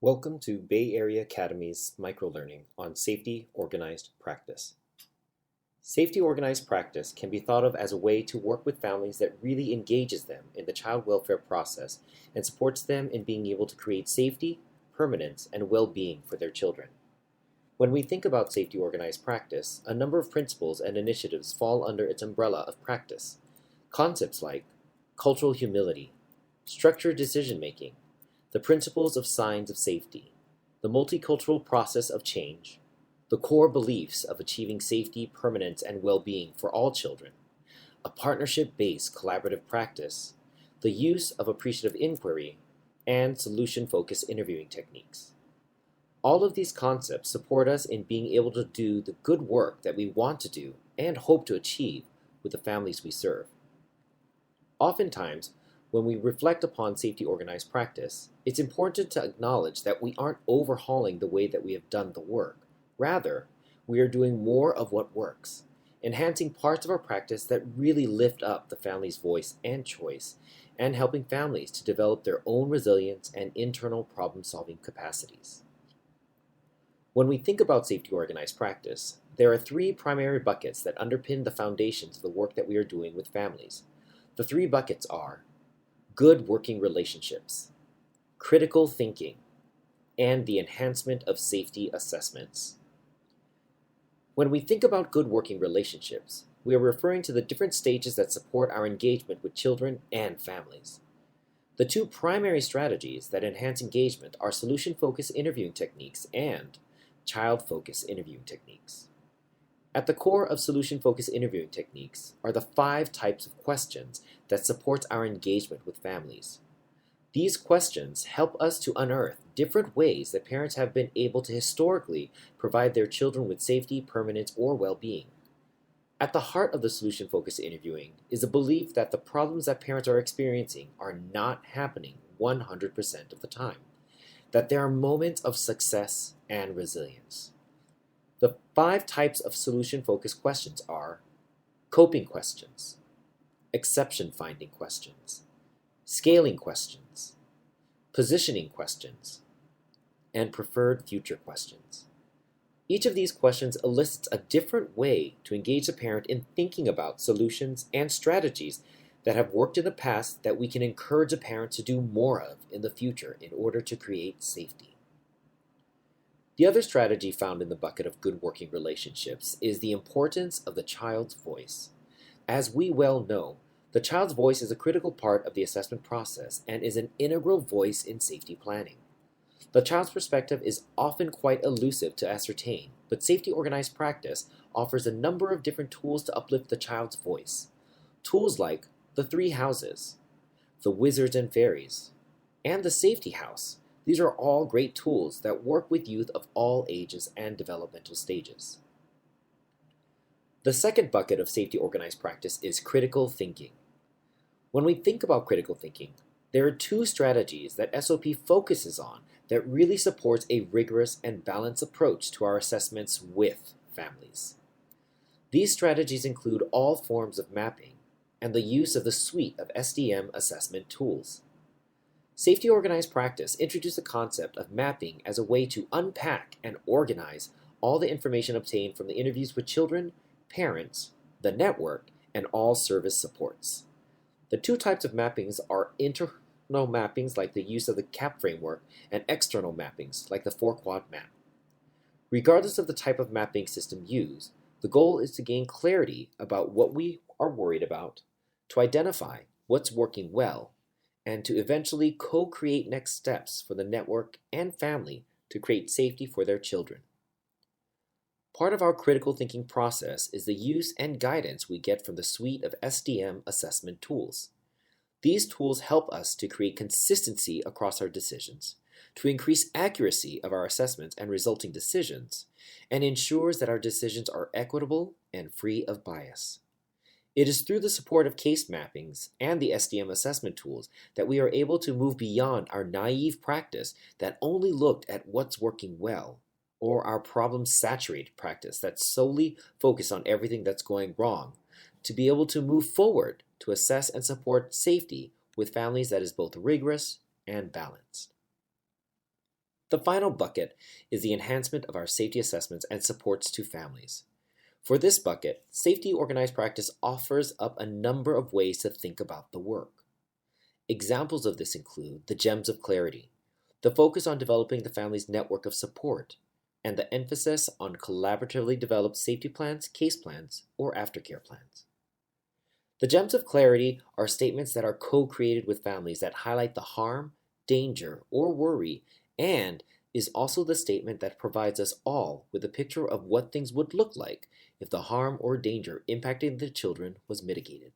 Welcome to Bay Area Academy's Microlearning on Safety Organized Practice. Safety organized practice can be thought of as a way to work with families that really engages them in the child welfare process and supports them in being able to create safety, permanence, and well-being for their children. When we think about safety organized practice, a number of principles and initiatives fall under its umbrella of practice. Concepts like cultural humility, structured decision-making, the principles of signs of safety, the multicultural process of change, the core beliefs of achieving safety, permanence, and well-being for all children, a partnership-based collaborative practice, the use of appreciative inquiry, and solution-focused interviewing techniques. All of these concepts support us in being able to do the good work that we want to do and hope to achieve with the families we serve. Oftentimes, when we reflect upon safety organized practice, it's important to acknowledge that we aren't overhauling the way that we have done the work. Rather, we are doing more of what works, enhancing parts of our practice that really lift up the family's voice and choice, and helping families to develop their own resilience and internal problem-solving capacities. When we think about safety organized practice, there are three primary buckets that underpin the foundations of the work that we are doing with families. The three buckets are good working relationships, critical thinking, and the enhancement of safety assessments. When we think about good working relationships, we are referring to the different stages that support our engagement with children and families. The two primary strategies that enhance engagement are solution-focused interviewing techniques and child-focused interviewing techniques. At the core of solution-focused interviewing techniques are the 5 types of questions that support our engagement with families. These questions help us to unearth different ways that parents have been able to historically provide their children with safety, permanence, or well-being. At the heart of the solution-focused interviewing is a belief that the problems that parents are experiencing are not happening 100% of the time, that there are moments of success and resilience. The 5 types of solution-focused questions are coping questions, exception-finding questions, scaling questions, positioning questions, and preferred future questions. Each of these questions elicits a different way to engage the parent in thinking about solutions and strategies that have worked in the past that we can encourage a parent to do more of in the future in order to create safety. The other strategy found in the bucket of good working relationships is the importance of the child's voice. As we well know, the child's voice is a critical part of the assessment process and is an integral voice in safety planning. The child's perspective is often quite elusive to ascertain, but safety organized practice offers a number of different tools to uplift the child's voice. Tools like the 3 houses, the wizards and fairies, and the safety house. These are all great tools that work with youth of all ages and developmental stages. The second bucket of safety organized practice is critical thinking. When we think about critical thinking, there are 2 strategies that SOP focuses on that really supports a rigorous and balanced approach to our assessments with families. These strategies include all forms of mapping and the use of the suite of SDM assessment tools. Safety organized practice introduced the concept of mapping as a way to unpack and organize all the information obtained from the interviews with children, parents, the network, and all service supports. The 2 types of mappings are internal mappings like the use of the CAP framework and external mappings like the 4-quad map. Regardless of the type of mapping system used, the goal is to gain clarity about what we are worried about, to identify what's working well, and to eventually co-create next steps for the network and family to create safety for their children. Part of our critical thinking process is the use and guidance we get from the suite of SDM assessment tools. These tools help us to create consistency across our decisions, to increase accuracy of our assessments and resulting decisions, and ensures that our decisions are equitable and free of bias. It is through the support of case mappings and the SDM assessment tools that we are able to move beyond our naive practice that only looked at what's working well, or our problem-saturated practice that solely focused on everything that's going wrong, to be able to move forward to assess and support safety with families that is both rigorous and balanced. The final bucket is the enhancement of our safety assessments and supports to families. For this bucket, Safety Organized Practice offers up a number of ways to think about the work. Examples of this include the gems of clarity, the focus on developing the family's network of support, and the emphasis on collaboratively developed safety plans, case plans, or aftercare plans. The gems of clarity are statements that are co-created with families that highlight the harm, danger, or worry, and is also the statement that provides us all with a picture of what things would look like if the harm or danger impacting the children was mitigated.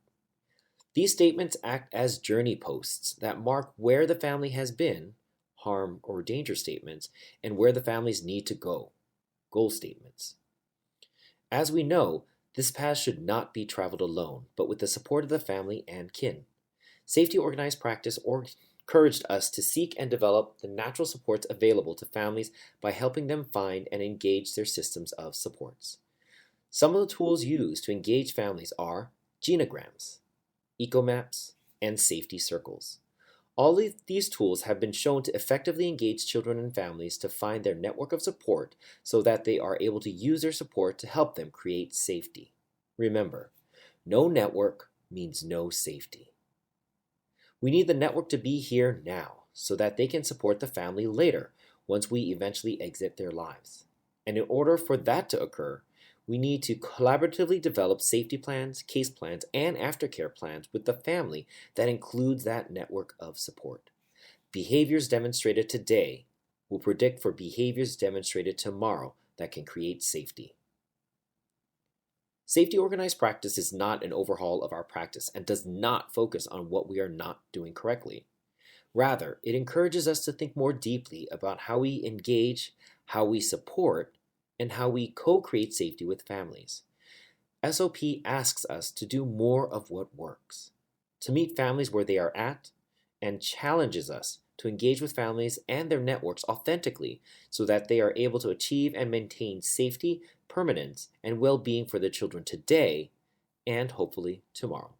These statements act as journey posts that mark where the family has been, harm or danger statements, and where the families need to go, goal statements. As we know, this path should not be traveled alone, but with the support of the family and kin. Safety Organized Practice encouraged us to seek and develop the natural supports available to families by helping them find and engage their systems of supports. Some of the tools used to engage families are genograms, ecomaps, and safety circles. All of these tools have been shown to effectively engage children and families to find their network of support so that they are able to use their support to help them create safety. Remember, no network means no safety. We need the network to be here now so that they can support the family later once we eventually exit their lives. And in order for that to occur, we need to collaboratively develop safety plans, case plans, and aftercare plans with the family that includes that network of support. Behaviors demonstrated today will predict for behaviors demonstrated tomorrow that can create safety. Safety Organized Practice is not an overhaul of our practice and does not focus on what we are not doing correctly. Rather, it encourages us to think more deeply about how we engage, how we support, and how we co-create safety with families. SOP asks us to do more of what works, to meet families where they are at, and challenges us to engage with families and their networks authentically so that they are able to achieve and maintain safety, permanence, and well-being for the children today and hopefully tomorrow.